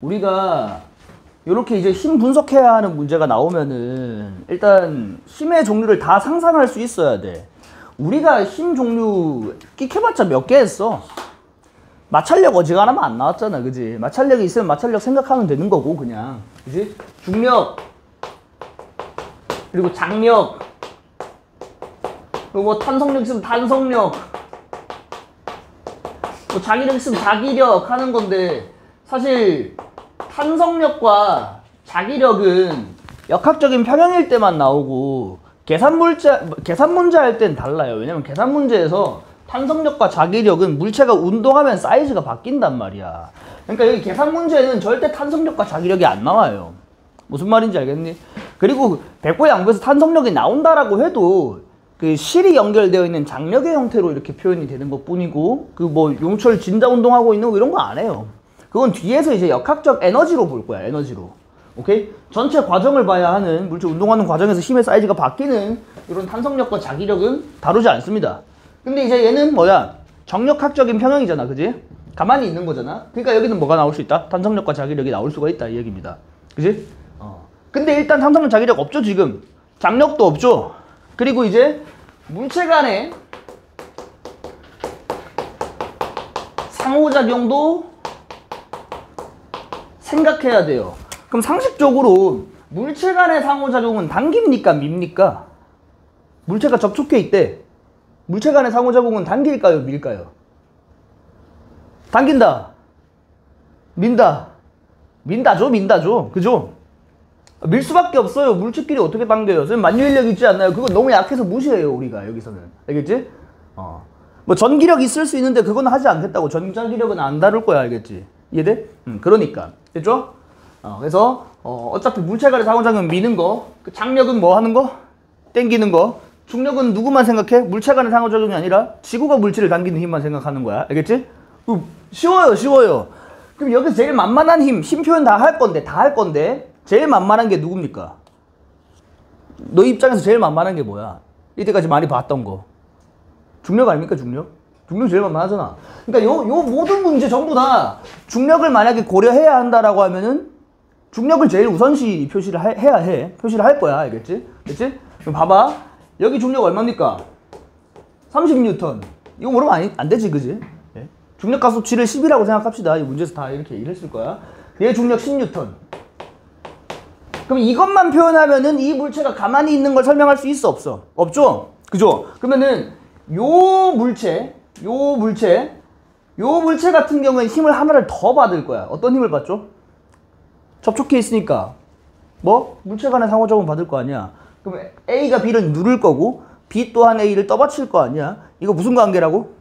우리가 이렇게 이제 힘 분석해야 하는 문제가 나오면은 일단 힘의 종류를 다 상상할 수 있어야 돼. 우리가 힘 종류 끽해봤자 몇 개 했어. 마찰력 어지간하면 안 나왔잖아, 그지? 마찰력이 있으면 마찰력 생각하면 되는 거고, 그냥, 그지? 중력, 그리고 장력, 그리고 뭐 탄성력 있으면 탄성력, 뭐 자기력 있으면 자기력 하는 건데, 사실 탄성력과 자기력은 역학적인 평형일 때만 나오고 계산 문제 할 땐 달라요. 왜냐면 계산 문제에서 탄성력과 자기력은 물체가 운동하면 사이즈가 바뀐단 말이야. 그러니까 여기 계산 문제는 절대 탄성력과 자기력이 안 나와요. 무슨 말인지 알겠니? 그리고 백보양부에서 탄성력이 나온다라고 해도 그 실이 연결되어 있는 장력의 형태로 이렇게 표현이 되는 것 뿐이고, 그 뭐 용철 진자 운동하고 있는 거 이런 거 안 해요. 그건 뒤에서 이제 역학적 에너지로 볼 거야, 에너지로. 오케이? 전체 과정을 봐야 하는, 물질 운동하는 과정에서 힘의 사이즈가 바뀌는 이런 탄성력과 자기력은 다루지 않습니다. 근데 이제 얘는 뭐야? 정력학적인 평형이잖아, 그지? 가만히 있는 거잖아. 그러니까 여기는 뭐가 나올 수 있다? 탄성력과 자기력이 나올 수가 있다, 이 얘기입니다. 그지? 근데 일단 탄성력, 자기력 없죠, 지금? 장력도 없죠? 그리고 이제 물체 간의 상호작용도 생각해야 돼요. 그럼 상식적으로 물체 간의 상호작용은 당깁니까, 밉니까? 물체가 접촉해 있대. 물체 간의 상호작용은 당길까요, 밀까요? 당긴다. 민다. 민다죠. 그죠? 밀 수밖에 없어요. 물체끼리 어떻게 당겨요? 선생님 만유인력 있지 않나요? 그거 너무 약해서 무시해요, 우리가 여기서는. 알겠지? 뭐 전기력 있을 수 있는데 그건 하지 않겠다고. 전기력은 안 다룰 거야, 알겠지? 이해돼? 그러니까. 됐죠? 그래서 어차피 물체 간의 상호작용 미는 거, 그 장력은 뭐 하는 거? 땡기는 거. 중력은 누구만 생각해? 물체 간의 상호작용이 아니라 지구가 물체를 당기는 힘만 생각하는 거야. 알겠지? 쉬워요. 그럼 여기서 제일 만만한 힘 표현 다 할 건데 제일 만만한 게 누굽니까? 너 입장에서 제일 만만한 게 뭐야? 이때까지 많이 봤던 거. 중력 아닙니까, 중력? 중력 제일 만만하잖아. 그러니까 요 모든 문제 전부 다 중력을 만약에 고려해야 한다라고 하면은 중력을 제일 우선시 표시를 해야 해. 표시를 할 거야. 알겠지? 그치? 그럼 봐봐. 여기 중력 얼마입니까? 30N. 이거 모르면 안 되지, 그지? 예? 중력 가속치를 10이라고 생각합시다. 이 문제에서 다 이렇게 얘기를 했을 거야. 얘 중력 10N. 그럼 이것만 표현하면은 이 물체가 가만히 있는 걸 설명할 수 있어, 없어? 없죠? 그죠? 그러면은 요 물체 같은 경우에는 힘을 하나를 더 받을 거야. 어떤 힘을 받죠? 접촉해 있으니까 뭐? 물체 간의 상호작용 받을 거 아니야. 그럼 A가 B를 누를 거고 B 또한 A를 떠받칠 거 아니야. 이거 무슨 관계라고?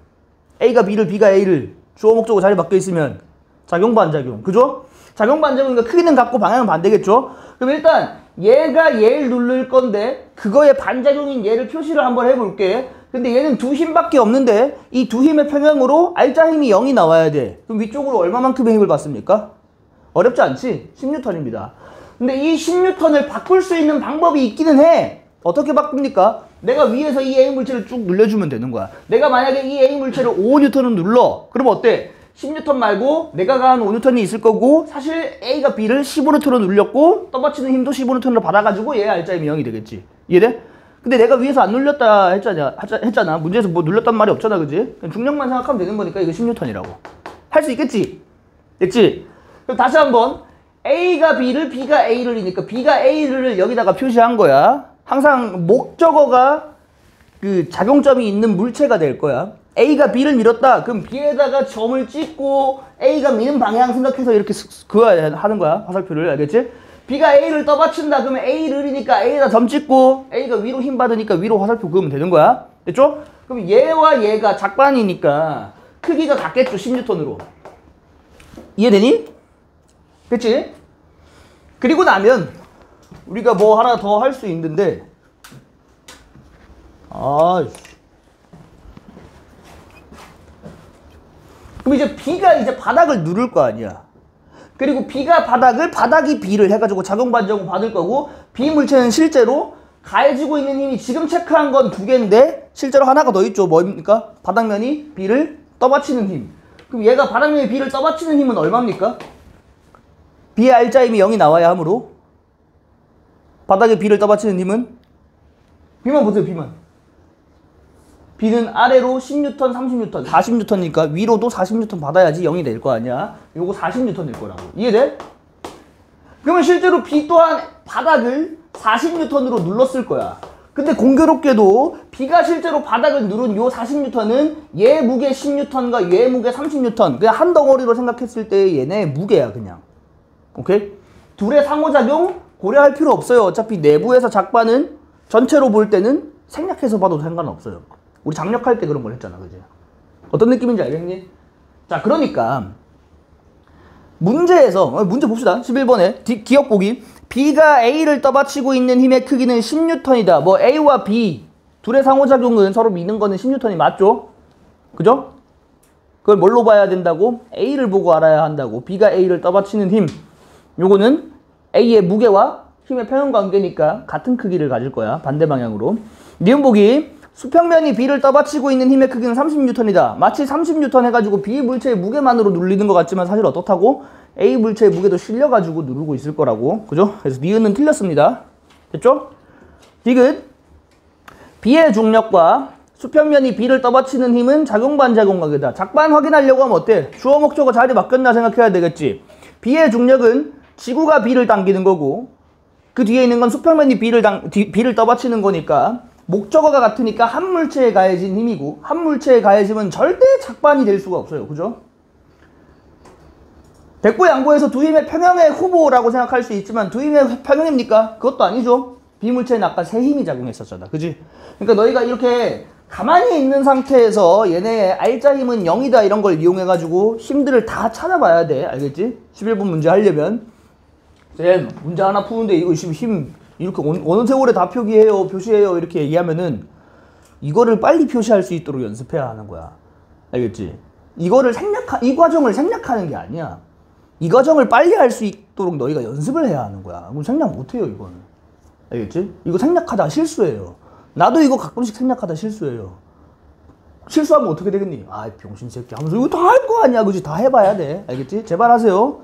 A가 B를, B가 A를 주어 목적으로 자리 바뀌어 있으면 작용 반작용. 그죠? 작용 반작용이니까 크기는 같고 방향은 반대겠죠? 그럼 일단 얘가 얘를 누를 건데 그거의 반작용인 얘를 표시를 한번 해볼게. 근데 얘는 두 힘밖에 없는데 이 두 힘의 평형으로 R자 힘이 0이 나와야 돼. 그럼 위쪽으로 얼마만큼의 힘을 받습니까? 어렵지 않지? 10N입니다. 근데 이 10N을 바꿀 수 있는 방법이 있기는 해. 어떻게 바꿉니까? 내가 위에서 이 A 물체를 쭉 늘려주면 되는 거야. 내가 만약에 이 A 물체를 5N을 눌러. 그럼 어때? 10N 말고 내가 가한 5N이 있을 거고 사실 A가 B를 15N으로 눌렸고 떠받치는 힘도 15N으로 받아가지고 얘의 R자 힘이 0이 되겠지. 이해돼? 근데 내가 위에서 안 눌렸다 했잖아. 문제에서 뭐 눌렸단 말이 없잖아, 그지? 중력만 생각하면 되는 거니까 이거 10N이라고. 할 수 있겠지? 됐지? 그럼 다시 한번 A가 B를, B가 A를이니까 B가 A를 여기다가 표시한 거야. 항상 목적어가 그 작용점이 있는 물체가 될 거야. A가 B를 밀었다. 그럼 B에다가 점을 찍고 A가 미는 방향 생각해서 이렇게 그어야 하는 거야. 화살표를. 알겠지? B가 A를 떠받친다. 그러면 A를이니까 A에다 점 찍고 A가 위로 힘 받으니까 위로 화살표 그으면 되는 거야. 됐죠? 그럼 얘와 얘가 작반이니까 크기가 같겠죠. 10N으로. 이해되니? 그치? 그리고 나면 우리가 뭐 하나 더 할 수 있는데 그럼 이제 B가 이제 바닥을 누를 거 아니야. 그리고 B가 바닥이 B를 해가지고 작용 반작용 받을 거고 B 물체는 실제로 가해지고 있는 힘이 지금 체크한 건 두 개인데 실제로 하나가 더 있죠. 뭡니까? 바닥면이 B를 떠받치는 힘. 그럼 얘가 바닥면에 B를 떠받치는 힘은 얼마입니까? B의 R자임이 0이 나와야 하므로 바닥에 B를 떠받치는 힘은 B만 보세요. B만. B는 아래로 10N, 30N, 40N니까 위로도 40N 받아야지 0이 될 거 아니야. 요거 40N일 거라고. 이해돼? 그러면 실제로 B 또한 바닥을 40N으로 눌렀을 거야. 근데 공교롭게도 B가 실제로 바닥을 누른 요 40N은 얘 무게 10N과 얘 무게 30N. 그냥 한 덩어리로 생각했을 때 얘네 무게야 그냥. 오케이? 둘의 상호작용 고려할 필요 없어요. 어차피 내부에서 작반은 전체로 볼 때는 생략해서 봐도 상관없어요. 우리 장력할 때 그런 걸 했잖아. 그지? 어떤 느낌인지 알겠니? 자, 그러니까 문제에서 문제 봅시다. 11번에 기억 보기. B가 A를 떠받치고 있는 힘의 크기는 10N이다. 뭐 A와 B 둘의 상호작용은 서로 미는 거는 10N이 맞죠? 그죠? 그걸 뭘로 봐야 된다고? A를 보고 알아야 한다고. B가 A를 떠받치는 힘. 요거는 A의 무게와 힘의 평형관계니까 같은 크기를 가질 거야. 반대 방향으로. 니은 보기. 수평면이 B를 떠받치고 있는 힘의 크기는 30N이다. 마치 30N 해가지고 B 물체의 무게만으로 눌리는 것 같지만 사실 어떻다고? A 물체의 무게도 실려가지고 누르고 있을 거라고. 그죠? 그래서 니은은 틀렸습니다. 됐죠? 디귿. B의 중력과 수평면이 B를 떠받치는 힘은 작용반작용 관계다. 작반 확인하려고 하면 어때? 주어 목적어 자리 바뀌었나 생각해야 되겠지. B의 중력은 지구가 B를 당기는 거고 그 뒤에 있는 건 수평면이 B를 떠받치는 거니까 목적어가 같으니까 한 물체에 가해진 힘이고 한 물체에 가해지면 절대 작반이 될 수가 없어요. 그죠? 백보 양보에서 두 힘의 평형의 후보라고 생각할 수 있지만 두 힘의 평형입니까? 그것도 아니죠. B물체는 아까 세 힘이 작용했었잖아. 그지? 그러니까 너희가 이렇게 가만히 있는 상태에서 얘네의 R자 힘은 0이다 이런 걸 이용해가지고 힘들을 다 찾아봐야 돼. 알겠지? 11번 문제 하려면 쌤 문제 하나 푸는데 이거 힘 이렇게 어느 세월에 다 표시해요 이렇게 얘기하면은 이거를 빨리 표시할 수 있도록 연습해야 하는 거야. 알겠지? 이거를 이 과정을 생략하는 게 아니야. 이 과정을 빨리 할 수 있도록 너희가 연습을 해야 하는 거야. 그럼 생략 못해요 이거는. 알겠지? 이거 생략하다 실수예요. 나도 이거 가끔씩 생략하다 실수예요. 실수하면 어떻게 되겠니? 아 병신 새끼 하면서 이거 다 할 거 아니야. 그지? 다 해봐야 돼. 알겠지? 제발 하세요.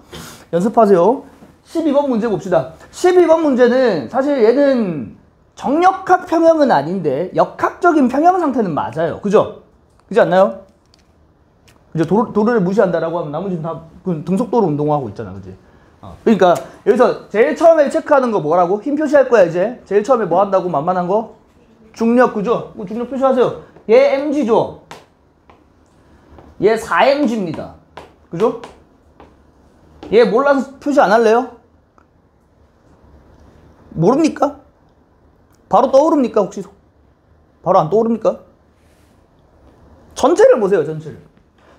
연습하세요. 12번 문제 봅시다. 12번 문제는 사실 얘는 정역학 평형은 아닌데 역학적인 평형 상태는 맞아요. 그죠? 그지 않나요? 이제 도로를 무시한다라고 하면 나머지는 다 등속도로 운동하고 있잖아. 그지? 그러니까 여기서 제일 처음에 체크하는 거 뭐라고? 힘 표시할 거야 이제. 제일 처음에 뭐 한다고? 만만한 거? 중력. 그죠? 중력 표시하세요. 얘 mg죠? 얘 4mg입니다. 그죠? 얘 몰라서 표시 안 할래요? 모릅니까? 바로 떠오릅니까 혹시? 바로 안 떠오릅니까? 전체를 보세요.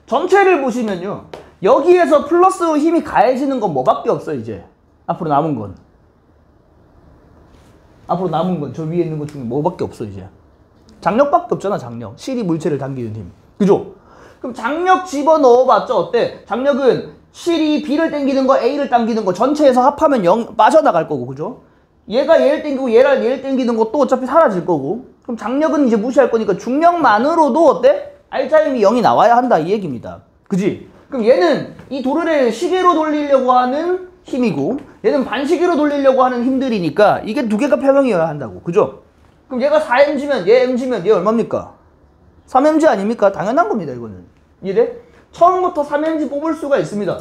전체를 보시면요 여기에서 플러스 힘이 가해지는 건 뭐밖에 없어요. 이제 앞으로 남은 건 저 위에 있는 것 중에 뭐밖에 없어. 이제 장력밖에 없잖아. 장력. 실이 물체를 당기는 힘. 그죠? 그럼 장력 집어넣어 봤죠? 어때? 장력은 실이 B를 당기는 거 A를 당기는 거 전체에서 합하면 0 빠져나갈 거고. 그죠? 얘가 얘를 당기고 얘를 당기는 것도 어차피 사라질 거고. 그럼 장력은 이제 무시할 거니까 중력만으로도 어때? R자임이 0이 나와야 한다 이 얘기입니다. 그지? 그럼 얘는 이 도르를 시계로 돌리려고 하는 힘이고 얘는 반시계로 돌리려고 하는 힘들이니까 이게 두 개가 평형이어야 한다고. 그죠? 그럼 얘가 4mg면 얘 mg면 얘 얼마입니까? 3mg 아닙니까? 당연한 겁니다. 이거는. 이해돼? 처음부터 3mg 뽑을 수가 있습니다.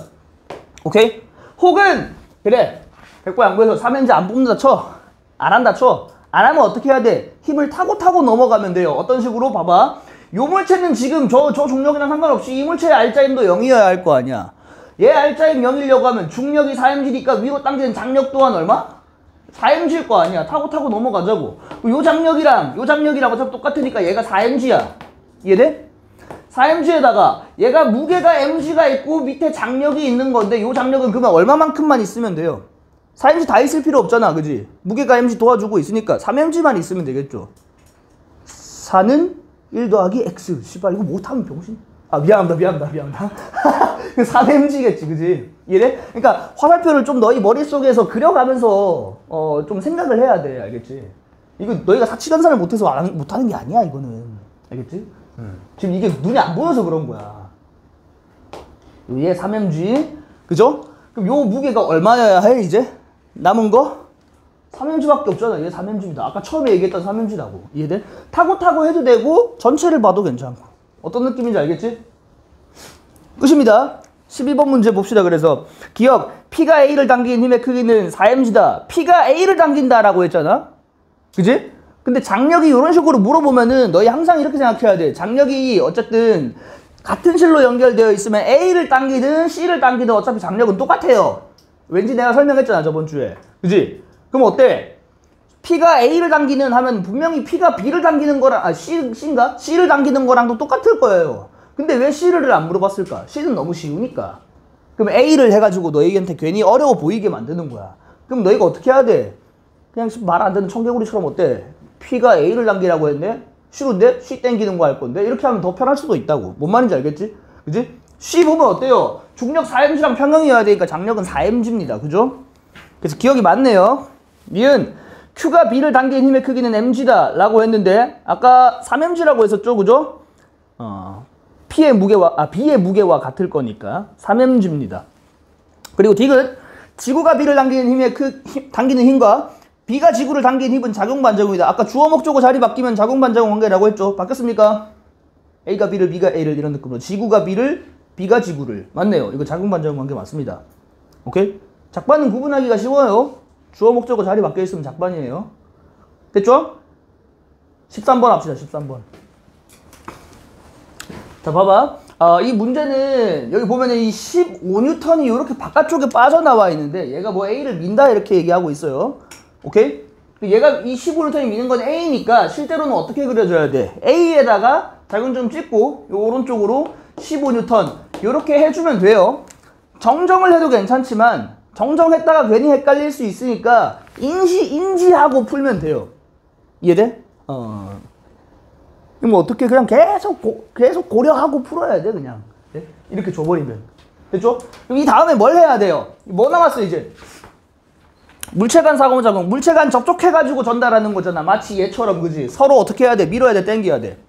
오케이? 혹은 그래 백보 양보해서 3mg 안 뽑는다 쳐. 안 한다 쳐. 안 하면 어떻게 해야 돼? 힘을 타고 넘어가면 돼요. 어떤 식으로? 봐봐. 요 물체는 지금 저 중력이랑 상관없이 이 물체의 R자임도 0이어야 할 거 아니야. 얘 R자임 0이려고 하면 중력이 4mg니까 위로 당기는 장력 또한 얼마? 4mg일 거 아니야. 타고 넘어가자고. 요 장력이랑 어차피 똑같으니까 얘가 4mg야. 이해돼? 4mg에다가 얘가 무게가 mg가 있고 밑에 장력이 있는 건데 요 장력은 그러면 얼마만큼만 있으면 돼요? 4mg 다 있을 필요 없잖아. 그지? 무게가 mg 도와주고 있으니까 3mg만 있으면 되겠죠. 4는 1 더하기 x. 씨발 이거 못하면 병신. 아 미안합니다. 3mg겠지. 그지? 이해돼? 그러니까 화살표를 좀 너희 머릿속에서 그려가면서 좀 생각을 해야 돼. 알겠지? 이거 너희가 사치전산을 못해서 못하는 게 아니야. 이거는. 알겠지? 지금 이게 눈에 안 보여서 그런 거야. 얘 3mg. 그죠? 그럼 요 무게가 얼마여야 해 이제? 남은 거? 3mg밖에 없잖아. 얘 3mg입니다. 아까 처음에 얘기했던 3mg라고. 이해돼? 타고 해도 되고 전체를 봐도 괜찮고. 어떤 느낌인지 알겠지? 끝입니다. 12번 문제 봅시다. 그래서 기억, P가 A를 당긴 힘의 크기는 4mg다. P가 A를 당긴다라고 했잖아. 그지? 근데 장력이 이런 식으로 물어보면은 너희 항상 이렇게 생각해야 돼. 장력이 어쨌든 같은 실로 연결되어 있으면 A를 당기든 C를 당기든 어차피 장력은 똑같아요. 왠지 내가 설명했잖아 저번 주에. 그지? 그럼 어때? P가 A를 당기는 하면 분명히 P가 B를 당기는 거랑 C인가? C를 당기는 거랑도 똑같을 거예요. 근데 왜 C를 안 물어봤을까? C는 너무 쉬우니까. 그럼 A를 해가지고 너희한테 괜히 어려워 보이게 만드는 거야. 그럼 너희가 어떻게 해야 돼? 그냥 말 안 듣는 청개구리처럼 어때? P가 A를 당기라고 했네? C인데? C 당기는 거 할 건데? 이렇게 하면 더 편할 수도 있다고. 뭔 말인지 알겠지? 그지? C 보면 어때요? 중력 4mg랑 평형이어야 되니까 장력은 4mg입니다. 그죠? 그래서 기억이 맞네요. 니은 Q가 B를 당긴 힘의 크기는 mg다 라고 했는데 아까 3mg라고 했었죠. 그죠? B의 무게와 같을 거니까 3mg입니다. 그리고 D은 지구가 B를 당기는 힘과 B가 지구를 당기는 힘은 작용반작용이다. 아까 주어 목적어 자리 바뀌면 작용반작용 관계라고 했죠. 바뀌었습니까? A가 B를, B가 A를 이런 느낌으로 지구가 B를, B가 지구를. 맞네요. 이거 작용반작용 관계 맞습니다. 오케이? 작반은 구분하기가 쉬워요. 주어 목적어 자리 바뀌어 있으면 작반이에요. 됐죠? 13번 합시다. 13번. 자, 봐봐. 이 문제는 여기 보면은 이 15N이 이렇게 바깥쪽에 빠져나와 있는데 얘가 뭐 A를 민다 이렇게 얘기하고 있어요. 오케이? 얘가 이 15N이 미는 건 A니까 실제로는 어떻게 그려줘야 돼? A에다가 작용점 찍고 요 오른쪽으로 15N 이렇게 해주면 돼요. 정정을 해도 괜찮지만 정정했다가 괜히 헷갈릴 수 있으니까 인지하고 풀면 돼요. 이해돼? 뭐 어떻게 그냥 계속 고려하고 풀어야 돼 그냥. 네? 이렇게 줘버리면 됐죠? 그럼 이 다음에 뭘 해야 돼요? 뭐 남았어 이제? 물체간 상호작용. 물체간 접촉해가지고 전달하는 거잖아. 마치 얘처럼. 그지? 서로 어떻게 해야 돼? 밀어야 돼? 당겨야 돼?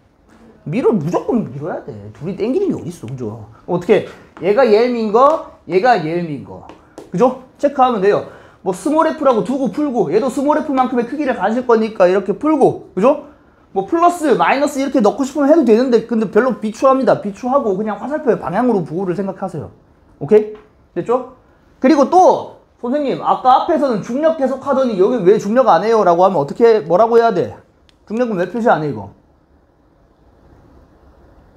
무조건 밀어야 돼. 둘이 당기는 게 어딨어. 그죠? 어떻게? 얘가 얘를 민 거, 얘가 얘를 민 거. 그죠? 체크하면 돼요. 뭐 스몰 f라고 두고 풀고, 얘도 스몰 f만큼의 크기를 가질 거니까 이렇게 풀고, 그죠? 뭐 플러스, 마이너스 이렇게 넣고 싶으면 해도 되는데, 근데 별로 비추합니다. 비추하고 그냥 화살표의 방향으로 부호를 생각하세요. 오케이? 됐죠? 그리고 또 선생님 아까 앞에서는 중력 계속 하더니 여기 왜 중력 안 해요? 라고 하면 어떻게 뭐라고 해야 돼? 중력은 왜 표시 안 해 이거?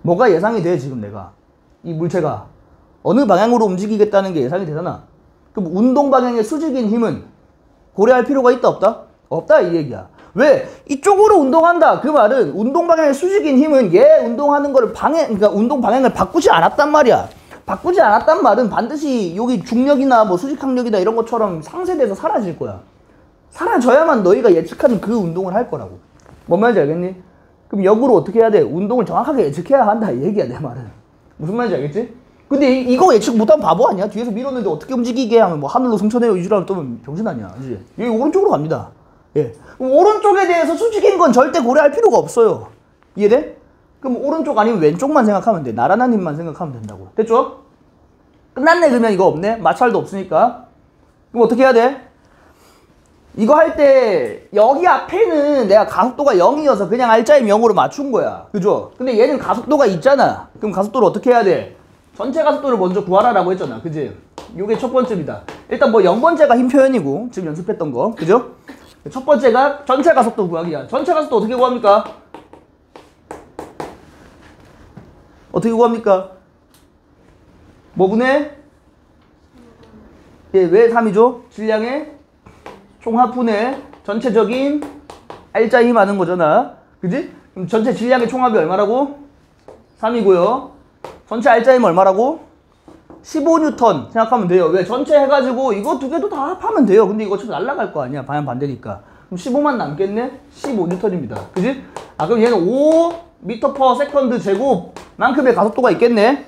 뭐가 예상이 돼 지금 내가 이 물체가 어느 방향으로 움직이겠다는 게 예상이 되잖아. 그럼 운동 방향의 수직인 힘은 고려할 필요가 있다 없다? 없다 이 얘기야. 왜? 이쪽으로 운동한다. 그 말은 운동 방향의 수직인 힘은 얘 운동하는 거를 그러니까 운동 방향을 바꾸지 않았단 말이야. 바꾸지 않았단 말은 반드시 여기 중력이나 뭐 수직항력이나 이런 것처럼 상쇄돼서 사라질 거야. 사라져야만 너희가 예측하는 그 운동을 할 거라고. 뭔 말인지 알겠니? 그럼 역으로 어떻게 해야 돼? 운동을 정확하게 예측해야 한다 이 얘기야 내 말은. 무슨 말인지 알겠지? 근데 이거 예측 못하면 바보 아니야? 뒤에서 밀었는데 어떻게 움직이게 하면 뭐 하늘로 승천해요 이주라면 또 병신 아니야. 그치? 여기 오른쪽으로 갑니다. 예. 오른쪽에 대해서 수직인 건 절대 고려할 필요가 없어요. 이해돼? 그럼 오른쪽 아니면 왼쪽만 생각하면 돼. 나란한 힘만 생각하면 된다고. 됐죠? 끝났네. 그러면 이거 없네. 마찰도 없으니까. 그럼 어떻게 해야 돼? 이거 할 때 여기 앞에는 내가 가속도가 0이어서 그냥 알짜임 0으로 맞춘 거야. 그죠? 근데 얘는 가속도가 있잖아. 그럼 가속도를 어떻게 해야 돼? 전체 가속도를 먼저 구하라라고 했잖아. 그지? 요게 첫 번째입니다. 일단 뭐 0번째가 힘 표현이고 지금 연습했던 거. 그죠? 첫 번째가 전체 가속도 구하기야. 전체 가속도 어떻게 구합니까? 어떻게 구합니까? 뭐 분의? 예, 왜 3이죠? 질량의 총합분의 전체적인 R자 힘 하는 거잖아. 그지? 그럼 전체 질량의 총합이 얼마라고? 3이고요. 전체 R자 힘 얼마라고? 15N 생각하면 돼요. 왜? 전체 해가지고 이거 두 개도 다 합하면 돼요. 근데 이거 어차피 날아갈 거 아니야. 방향 반대니까. 그럼 15만 남겠네? 15N입니다. 그지? 그럼 얘는 5m/s 제곱만큼의 가속도가 있겠네?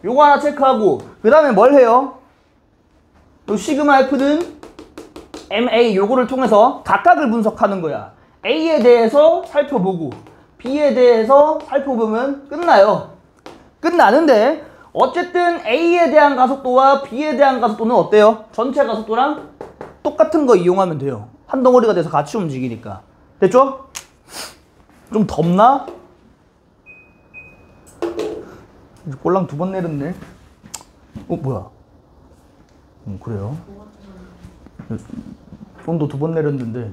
요거 하나 체크하고 그 다음에 뭘 해요? 요 시그마 F는 MA 요거를 통해서 각각을 분석하는 거야. A에 대해서 살펴보고 B에 대해서 살펴보면 끝나요. 끝나는데 어쨌든 A에 대한 가속도와 B에 대한 가속도는 어때요? 전체 가속도랑 똑같은 거 이용하면 돼요. 한 덩어리가 돼서 같이 움직이니까. 됐죠? 좀 덥나? 꼴랑 2번 내렸네. 뭐야? 그래요. 손도 2번 내렸는데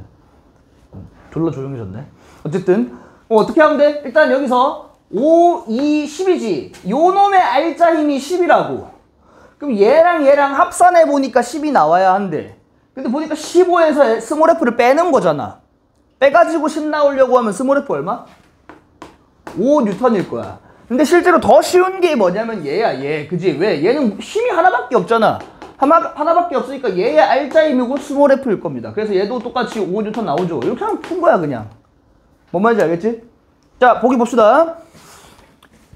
졸라 조용해졌네. 어쨌든 어떻게 하면 돼? 일단 여기서 5, 2, 10이지. 요 놈의 알짜 힘이 10이라고. 그럼 얘랑 합산해 보니까 10이 나와야 한대. 근데 보니까 15에서 스몰 f를 빼는 거잖아. 빼가지고 10 나오려고 하면 스몰 f 얼마? 5N일 거야. 근데 실제로 더 쉬운 게 뭐냐면 얘야, 얘. 그지? 왜? 얘는 힘이 하나밖에 없잖아. 하나밖에 없으니까 얘의 알짜 힘이고 스몰 f일 겁니다. 그래서 얘도 똑같이 5N 나오죠. 이렇게 하면 푼 거야, 그냥. 뭔 말인지 알겠지? 자, 보기 봅시다.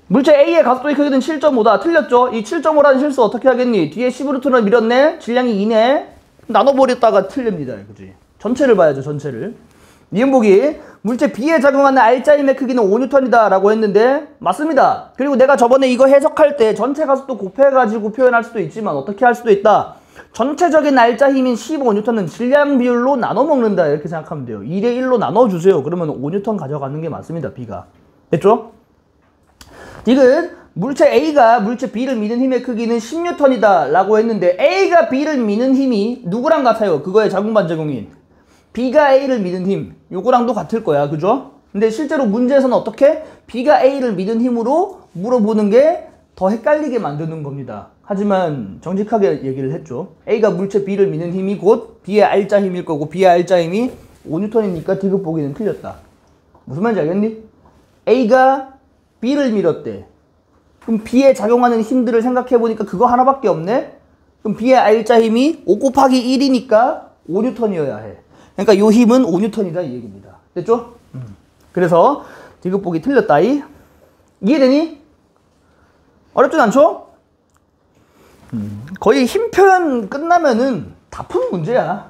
물체 A의 가속도의 크기는 7.5다. 틀렸죠? 이 7.5라는 실수 어떻게 하겠니? 뒤에 10루트를 밀었네? 질량이 2네? 나눠버렸다가 틀립니다. 그지? 전체를 봐야죠, 전체를. 니은 보기. 물체 B에 작용하는 알짜 힘의 크기는 5N이다 라고 했는데 맞습니다. 그리고 내가 저번에 이거 해석할 때 전체 가속도 곱해가지고 표현할 수도 있지만 어떻게 할 수도 있다. 전체적인 알짜 힘인 15N은 질량 비율로 나눠 먹는다 이렇게 생각하면 돼요. 2대1로 나눠주세요. 그러면 5N 가져가는 게 맞습니다. B가. 됐죠? 지금 물체 A가 물체 B를 미는 힘의 크기는 10N이다 라고 했는데 A가 B를 미는 힘이 누구랑 같아요? 그거의 작용반작용인 B가 A를 미는 힘 요거랑도 같을 거야. 그죠? 근데 실제로 문제에서는 어떻게? B가 A를 미는 힘으로 물어보는 게 더 헷갈리게 만드는 겁니다. 하지만 정직하게 얘기를 했죠. A가 물체 B를 미는 힘이 곧 B의 알짜 힘일 거고 B의 알짜 힘이 5N이니까 디귿 보기는 틀렸다. 무슨 말인지 알겠니? A가 B를 밀었대. 그럼 B에 작용하는 힘들을 생각해보니까 그거 하나밖에 없네? 그럼 B의 알짜 힘이 5 곱하기 1이니까 5N이어야 해. 그러니까 요 힘은 5N이다 이 얘기입니다. 됐죠? 그래서 디귿 보기 틀렸다. 이해되니? 어렵진 않죠? 거의 힘 표현 끝나면은 다 푼 문제야.